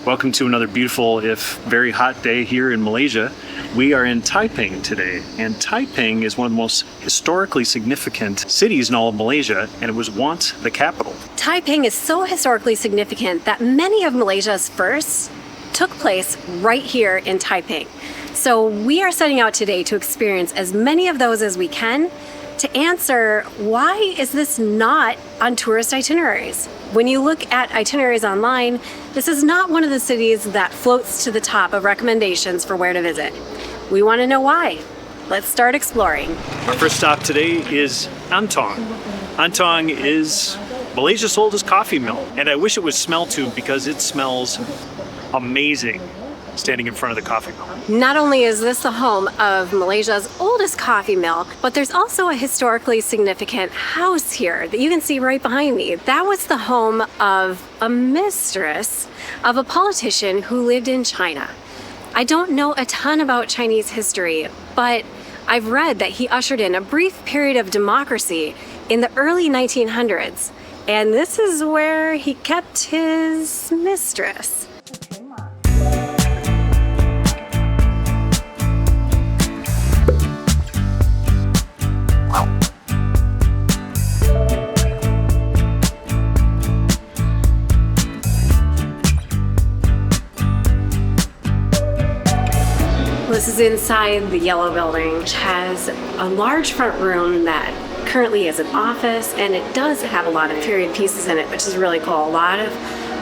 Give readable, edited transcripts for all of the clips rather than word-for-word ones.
Welcome to another beautiful, if very hot day here in Malaysia. We are in Taiping today, and Taiping is one of the most historically significant cities in all of Malaysia, and it was once the capital. Taiping is so historically significant that many of Malaysia's firsts took place right here in Taiping. So we are setting out today to experience as many of those as we can to answer why is this not on tourist itineraries. When you look at itineraries online, this is not one of the cities that floats to the top of recommendations for where to visit. We want to know why. Let's start exploring. Our first stop today is Antong. Antong is Malaysia's oldest coffee mill, and I wish it was smell tube because it smells amazing standing in front of the coffee mill. Not only is this the home of Malaysia's oldest coffee mill, but there's also a historically significant house here that you can see right behind me. That was the home of a mistress of a politician who lived in China. I don't know a ton about Chinese history, but I've read that he ushered in a brief period of democracy in the early 1900s, and this is where he kept his mistress. This is inside the yellow building, which has a large front room that currently is an office, and it does have a lot of period pieces in it, which is really cool. A lot of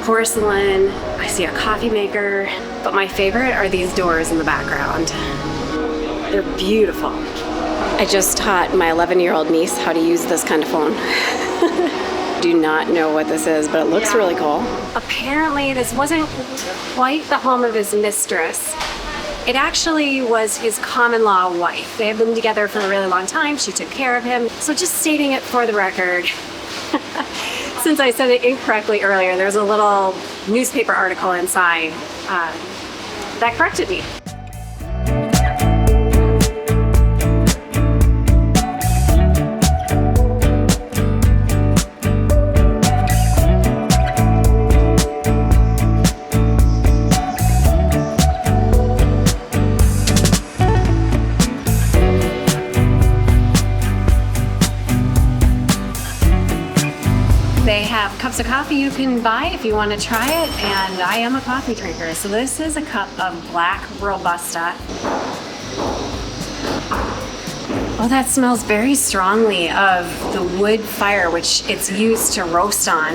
porcelain. I see a coffee maker, but my favorite are these doors in the background. They're beautiful. I just taught my 11-year-old niece how to use this kind of phone. Do not know what this is, but it looks really cool. Apparently, this wasn't quite the home of his mistress. It actually was his common-law wife. They had been together for a really long time. She took care of him. So just stating it for the record, since I said it incorrectly earlier, there's a little newspaper article inside that corrected me. They have cups of coffee you can buy if you want to try it, and I am a coffee drinker. So this is a cup of black Robusta. Oh, that smells very strongly of the wood fire which it's used to roast on.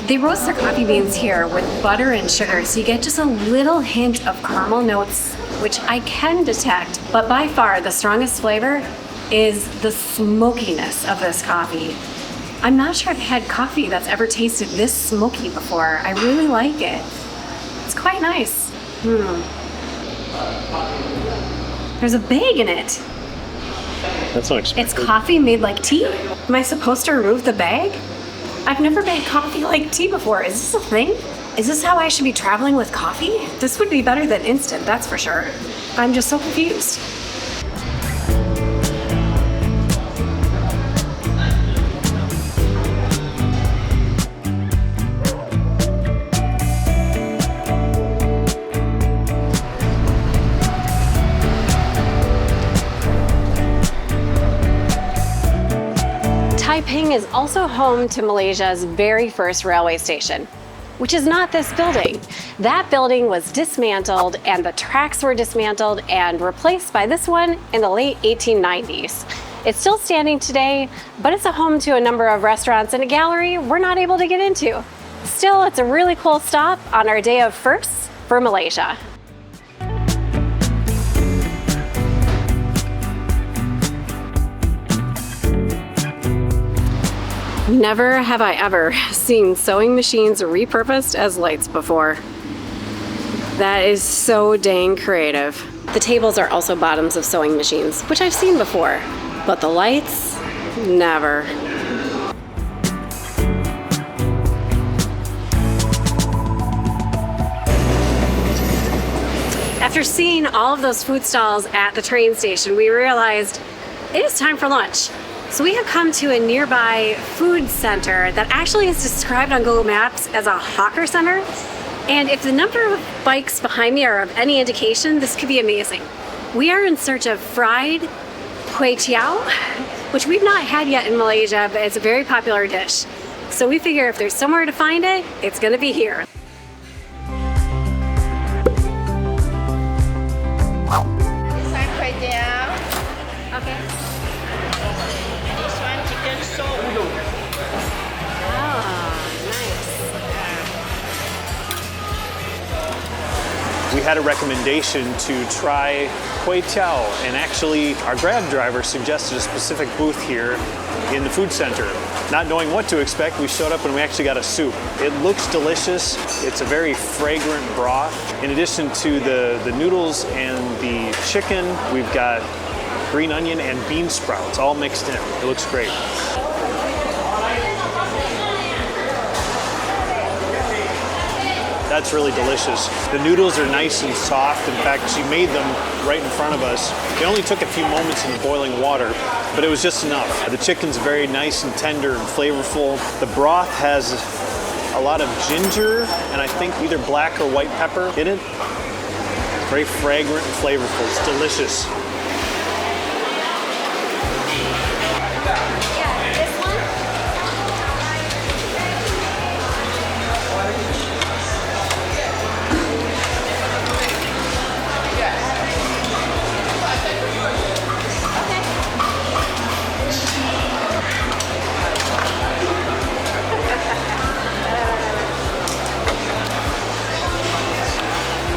They roast their coffee beans here with butter and sugar, so you get just a little hint of caramel notes, which I can detect, but by far the strongest flavor is the smokiness of this coffee. I'm not sure I've had coffee that's ever tasted this smoky before. I really like it. It's quite nice. There's a bag in it. That's unexpected. It's coffee made like tea? Am I supposed to remove the bag? I've never made coffee like tea before. Is this a thing? Is this how I should be traveling with coffee? This would be better than instant, that's for sure. I'm just so confused. Taiping is also home to Malaysia's very first railway station, which is not this building. That building was dismantled and the tracks were dismantled and replaced by this one in the late 1890s. It's still standing today, but it's a home to a number of restaurants and a gallery we're not able to get into. Still, it's a really cool stop on our day of firsts for Malaysia. Never have I ever seen sewing machines repurposed as lights before. That is so dang creative. The tables are also bottoms of sewing machines, which I've seen before, but the lights, never. After seeing all of those food stalls at the train station, we realized it is time for lunch. So we have come to a nearby food center that actually is described on Google Maps as a hawker center. And if the number of bikes behind me are of any indication, this could be amazing. We are in search of fried kway teow, which we've not had yet in Malaysia, but it's a very popular dish. So we figure if there's somewhere to find it, it's gonna be here. Okay. This one chicken soup. Oh, nice. We had a recommendation to try kway teow, and actually our Grab driver suggested a specific booth here in the food center. Not knowing what to expect, we showed up and we actually got a soup. It looks delicious. It's a very fragrant broth. In addition to the noodles and the chicken, we've got green onion and bean sprouts all mixed in. It looks great. That's really delicious. The noodles are nice and soft. In fact, she made them right in front of us. It only took a few moments in the boiling water, but it was just enough. The chicken's very nice and tender and flavorful. The broth has a lot of ginger and I think either black or white pepper in it. Very fragrant and flavorful. It's delicious.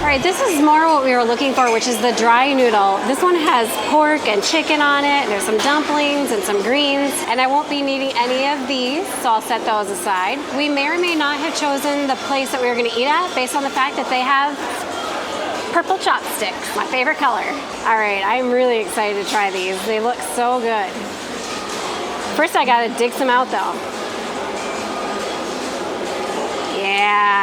Alright, this is more what we were looking for, which is the dry noodle. This one has pork and chicken on it, and there's some dumplings and some greens, and I won't be needing any of these, so I'll set those aside. We may or may not have chosen the place that we were going to eat at based on the fact that they have purple chopsticks, my favorite color. Alright, I'm really excited to try these. They look so good. First I gotta dig some out though. Yeah.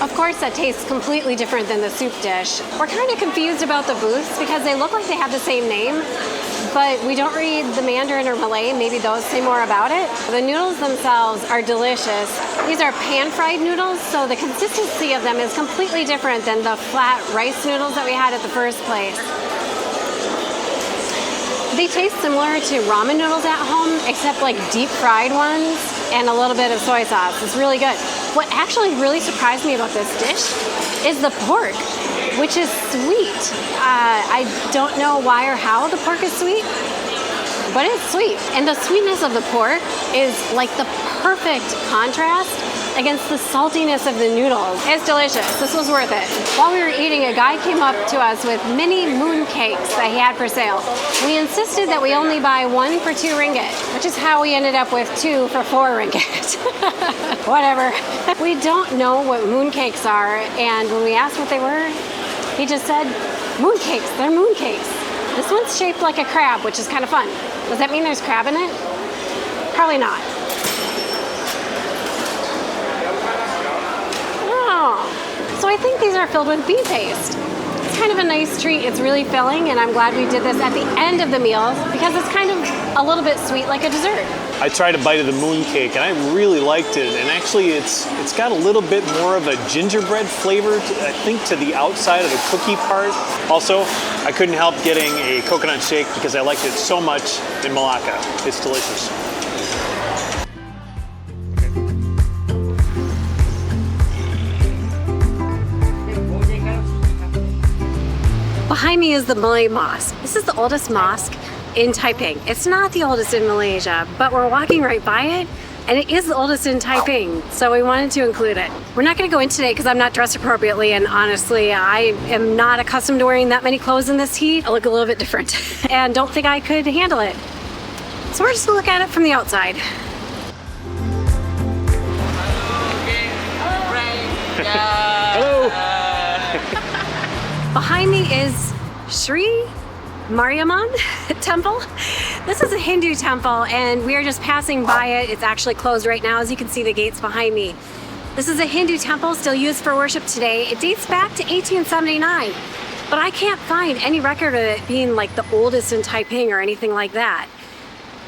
Of course, that tastes completely different than the soup dish. We're kind of confused about the booths because they look like they have the same name, but we don't read the Mandarin or Malay. Maybe those say more about it. The noodles themselves are delicious. These are pan-fried noodles, so the consistency of them is completely different than the flat rice noodles that we had at the first place. They taste similar to ramen noodles at home, except like deep fried ones and a little bit of soy sauce. It's really good. What actually really surprised me about this dish is the pork, which is sweet. I don't know why or how the pork is sweet, but it's sweet. And the sweetness of the pork is like the perfect contrast against the saltiness of the noodles. It's delicious. This was worth it. While we were eating, a guy came up to us with mini moon cakes that he had for sale. We insisted that we only buy 1 for 2 ringgit, which is how we ended up with 2 for 4 ringgit. Whatever. We don't know what moon cakes are, and when we asked what they were, he just said, moon cakes, they're moon cakes. This one's shaped like a crab, which is kind of fun. Does that mean there's crab in it? Probably not. So I think these are filled with bee paste. It's kind of a nice treat. It's really filling, and I'm glad we did this at the end of the meal because it's kind of a little bit sweet like a dessert. I tried a bite of the moon cake and I really liked it, and actually it's got a little bit more of a gingerbread flavor, I think, to the outside of the cookie part. Also, I couldn't help getting a coconut shake because I liked it so much in Malacca. It's delicious. Behind me is the Malay Mosque. This is the oldest mosque in Taiping. It's not the oldest in Malaysia, but we're walking right by it, and it is the oldest in Taiping, so we wanted to include it. We're not going to go in today because I'm not dressed appropriately, and honestly, I am not accustomed to wearing that many clothes in this heat. I look a little bit different, and don't think I could handle it. So we're just going to look at it from the outside. Hello! Behind me is Sri Mariamman temple. This is a Hindu temple, and we are just passing by it. It's actually closed right now, as you can see the gates behind me. This is a Hindu temple still used for worship today. It dates back to 1879. but I can't find any record of it being like the oldest in Taiping or anything like that.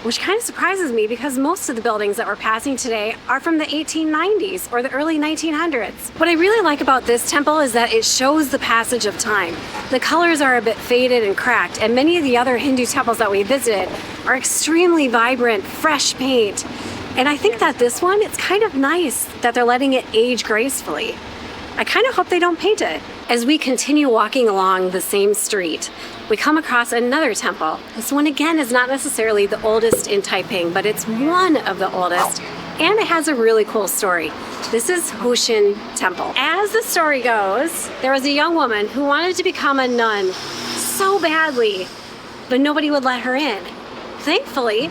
Which kind of surprises me because most of the buildings that we're passing today are from the 1890s or the early 1900s. What I really like about this temple is that it shows the passage of time. The colors are a bit faded and cracked, and many of the other Hindu temples that we visited are extremely vibrant, fresh paint. And I think that this one, it's kind of nice that they're letting it age gracefully. I kind of hope they don't paint it. As we continue walking along the same street, we come across another temple. This one again is not necessarily the oldest in Taiping, but it's one of the oldest, and it has a really cool story. This is Hushin Temple. As the story goes, there was a young woman who wanted to become a nun so badly, but nobody would let her in. Thankfully,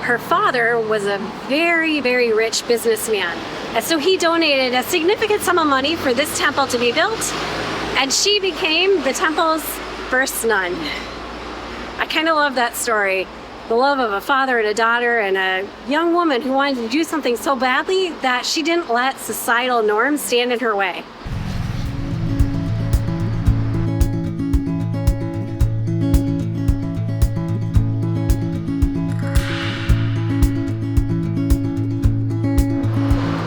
her father was a very, very rich businessman, and so he donated a significant sum of money for this temple to be built, and she became the temple's first nun. I kind of love that story. The love of a father and a daughter and a young woman who wanted to do something so badly that she didn't let societal norms stand in her way.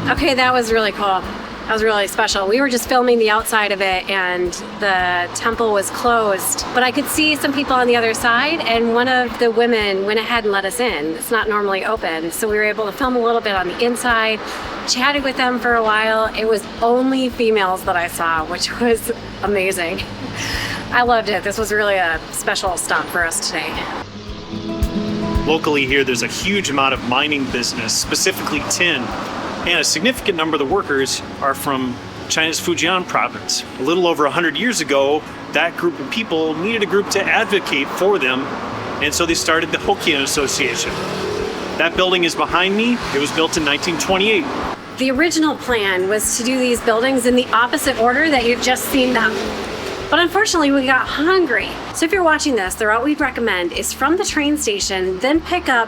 Okay, that was really cool. That was really special. We were just filming the outside of it and the temple was closed, but I could see some people on the other side, and one of the women went ahead and let us in. It's not normally open, so we were able to film a little bit on the inside, chatted with them for a while. It was only females that I saw, which was amazing. I loved it. This was really a special stop for us today. Locally here, there's a huge amount of mining business, specifically tin. And a significant number of the workers are from China's Fujian province. A little over 100 years ago, that group of people needed a group to advocate for them, and so they started the Hokkien Association. That building is behind me. It was built in 1928. The original plan was to do these buildings in the opposite order that you've just seen them. But unfortunately, we got hungry. So if you're watching this, the route we'd recommend is from the train station, then pick up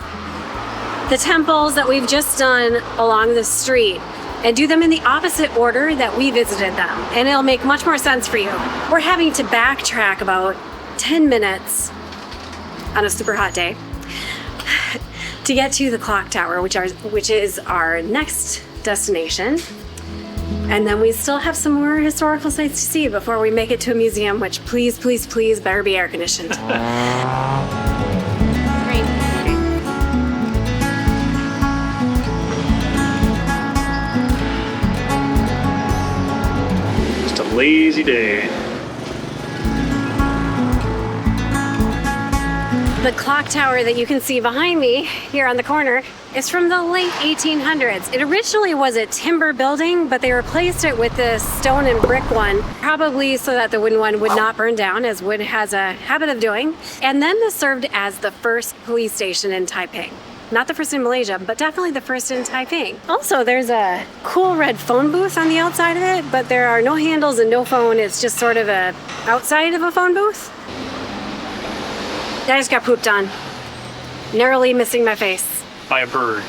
the temples that we've just done along the street and do them in the opposite order that we visited them, and it'll make much more sense for you. We're having to backtrack about 10 minutes on a super hot day to get to the clock tower, which is our next destination. And then we still have some more historical sites to see before we make it to a museum, which please, please, please better be air conditioned. Lazy day. The clock tower that you can see behind me here on the corner is from the late 1800s. It originally was a timber building, but they replaced it with this stone and brick one, probably so that the wooden one would not burn down, as wood has a habit of doing. And then this served as the first police station in Taiping. Not the first in Malaysia, but definitely the first in Taiping. Also, there's a cool red phone booth on the outside of it, but there are no handles and no phone. It's just sort of a outside of a phone booth. I just got pooped on. Narrowly missing my face. By a bird.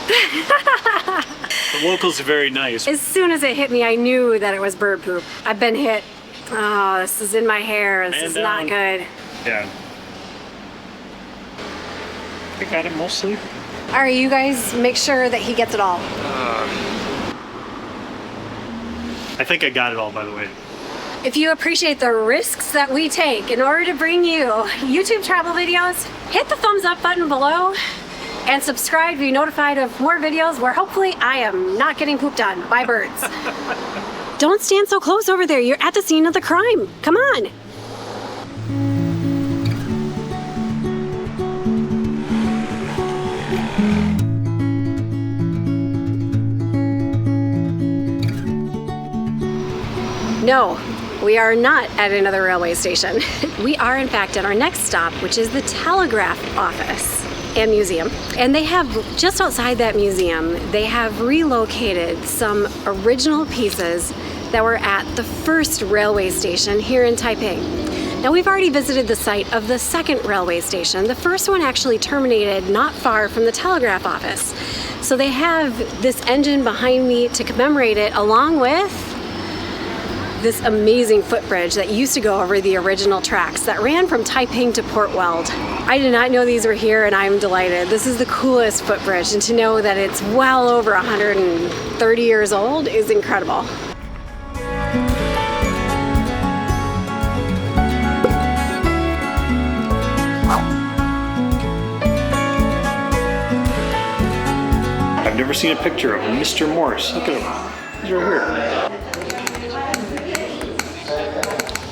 The locals are very nice. As soon as it hit me, I knew that it was bird poop. I've been hit. Oh, this is in my hair. This is not good. Yeah. I got it mostly. All right, you guys make sure that he gets it all. I think I got it all, by the way. If you appreciate the risks that we take in order to bring you YouTube travel videos, hit the thumbs up button below and subscribe to be notified of more videos where hopefully I am not getting pooped on by birds. Don't stand so close over there. You're at the scene of the crime. Come on. No, we are not at another railway station. We are in fact at our next stop, which is the Telegraph Office and Museum. And they have, just outside that museum, they have relocated some original pieces that were at the first railway station here in Taiping. Now we've already visited the site of the second railway station. The first one actually terminated not far from the Telegraph Office. So they have this engine behind me to commemorate it, along with this amazing footbridge that used to go over the original tracks that ran from Taiping to Port Weld. I did not know these were here, and I'm delighted. This is the coolest footbridge, and to know that it's well over 130 years old is incredible. I've never seen a picture of Mr. Morse. Look at him. He's right here.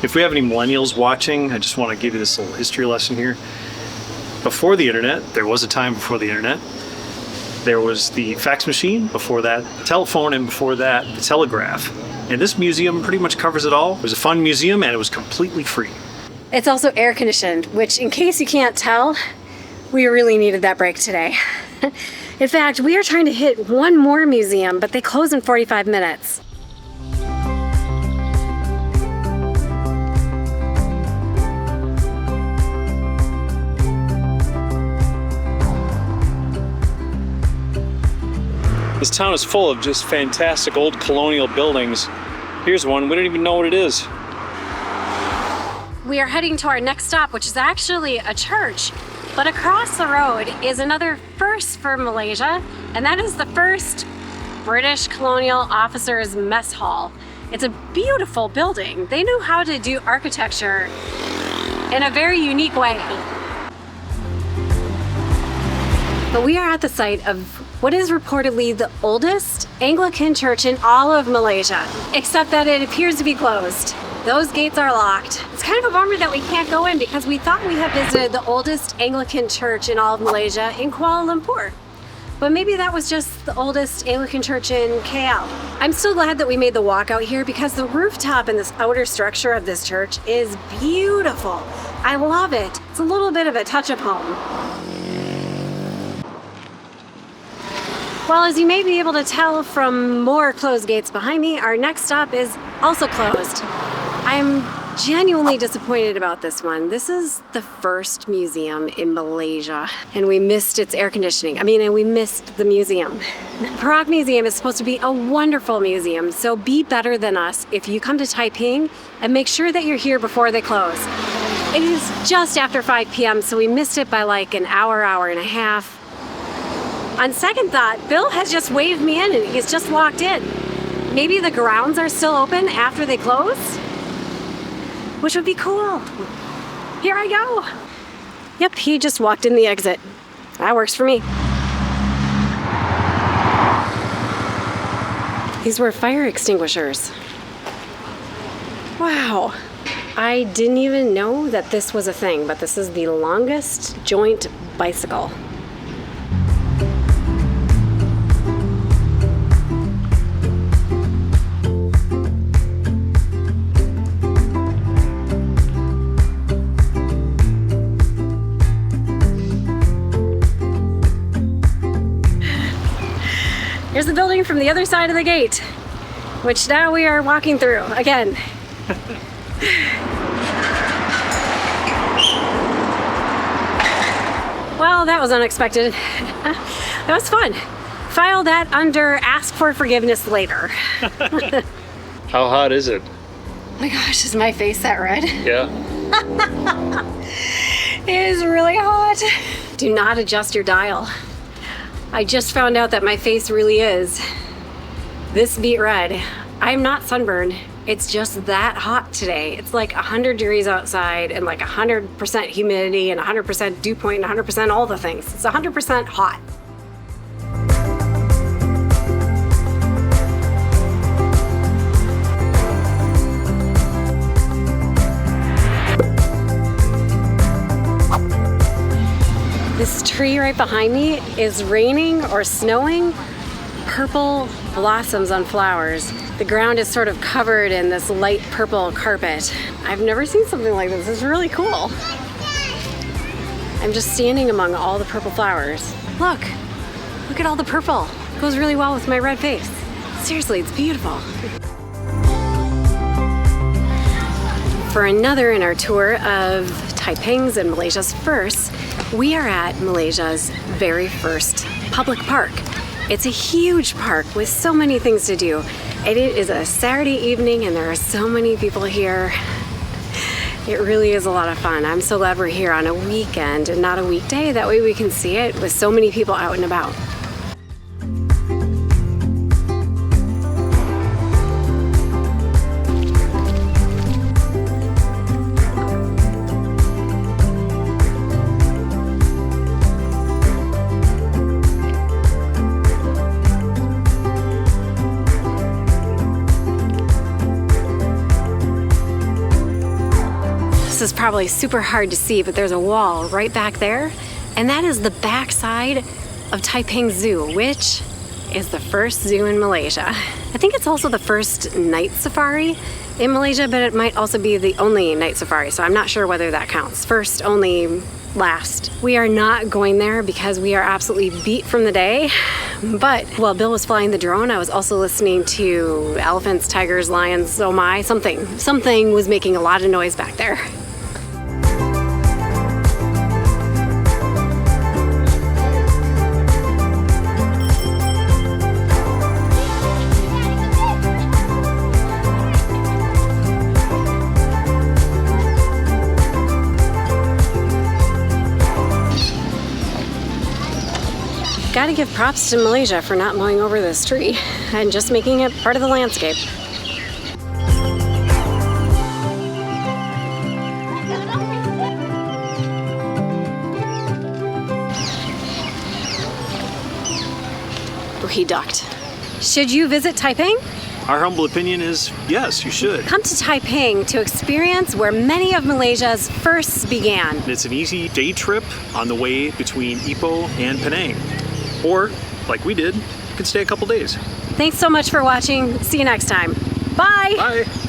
If we have any millennials watching, I just want to give you this little history lesson here. Before the internet, there was a time before the internet. There was the fax machine, before that, the telephone, and before that, the telegraph. And this museum pretty much covers it all. It was a fun museum, and it was completely free. It's also air conditioned, which, in case you can't tell, we really needed that break today. In fact, we are trying to hit one more museum, but they close in 45 minutes. This town is full of just fantastic old colonial buildings. Here's one, we don't even know what it is. We are heading to our next stop, which is actually a church. But across the road is another first for Malaysia, and that is the first British colonial officers' mess hall. It's a beautiful building. They knew how to do architecture in a very unique way. But we are at the site of what is reportedly the oldest Anglican church in all of Malaysia, except that it appears to be closed. Those gates are locked. It's kind of a bummer that we can't go in because we thought we had visited the oldest Anglican church in all of Malaysia in Kuala Lumpur. But maybe that was just the oldest Anglican church in KL. I'm still glad that we made the walk out here because the rooftop and this outer structure of this church is beautiful. I love it. It's a little bit of a touch of home. Well, as you may be able to tell from more closed gates behind me, our next stop is also closed. I'm genuinely disappointed about this one. This is the first museum in Malaysia, and we missed its air conditioning. And we missed the museum. Perak Museum is supposed to be a wonderful museum, so be better than us if you come to Taiping and make sure that you're here before they close. It is just after 5 p.m., so we missed it by like an hour, hour and a half. On second thought, Bill has just waved me in and he's just walked in. Maybe the grounds are still open after they close? Which would be cool. Here I go. Yep, he just walked in the exit. That works for me. These were fire extinguishers. Wow. I didn't even know that this was a thing, but this is the longest joint bicycle. Here's the building from the other side of the gate, which now we are walking through again. Well, that was unexpected. That was fun. File that under ask for forgiveness later. How hot is it? Oh my gosh, is my face that red? Yeah. It is really hot. Do not adjust your dial. I just found out that my face really is this beet red. I'm not sunburned. It's just that hot today. It's like 100 degrees outside and like 100% humidity and 100% dew point and 100% all the things. It's 100% hot. This tree right behind me is raining or snowing purple blossoms on flowers. The ground is sort of covered in this light purple carpet. I've never seen something like this. It's really cool. I'm just standing among all the purple flowers. Look at all the purple. It goes really well with my red face. Seriously, it's beautiful. For another in our tour of Taiping's and Malaysia's first, we are at Malaysia's very first public park. It's a huge park with so many things to do. And it is a Saturday evening and there are so many people here. It really is a lot of fun. I'm so glad we're here on a weekend and not a weekday. That way we can see it with so many people out and about. This is probably super hard to see, but there's a wall right back there, and that is the backside of Taiping Zoo, which is the first zoo in Malaysia. I think it's also the first night safari in Malaysia, but it might also be the only night safari, so I'm not sure whether that counts. First, only, last. We are not going there because we are absolutely beat from the day, but while Bill was flying the drone, I was also listening to elephants, tigers, lions, oh my, something was making a lot of noise back there. Gotta give props to Malaysia for not mowing over this tree and just making it part of the landscape. Oh, he ducked. Should you visit Taiping? Our humble opinion is yes, you should. Come to Taiping to experience where many of Malaysia's firsts began. It's an easy day trip on the way between Ipoh and Penang. Or, like we did, you can stay a couple days. Thanks so much for watching. See you next time. Bye! Bye!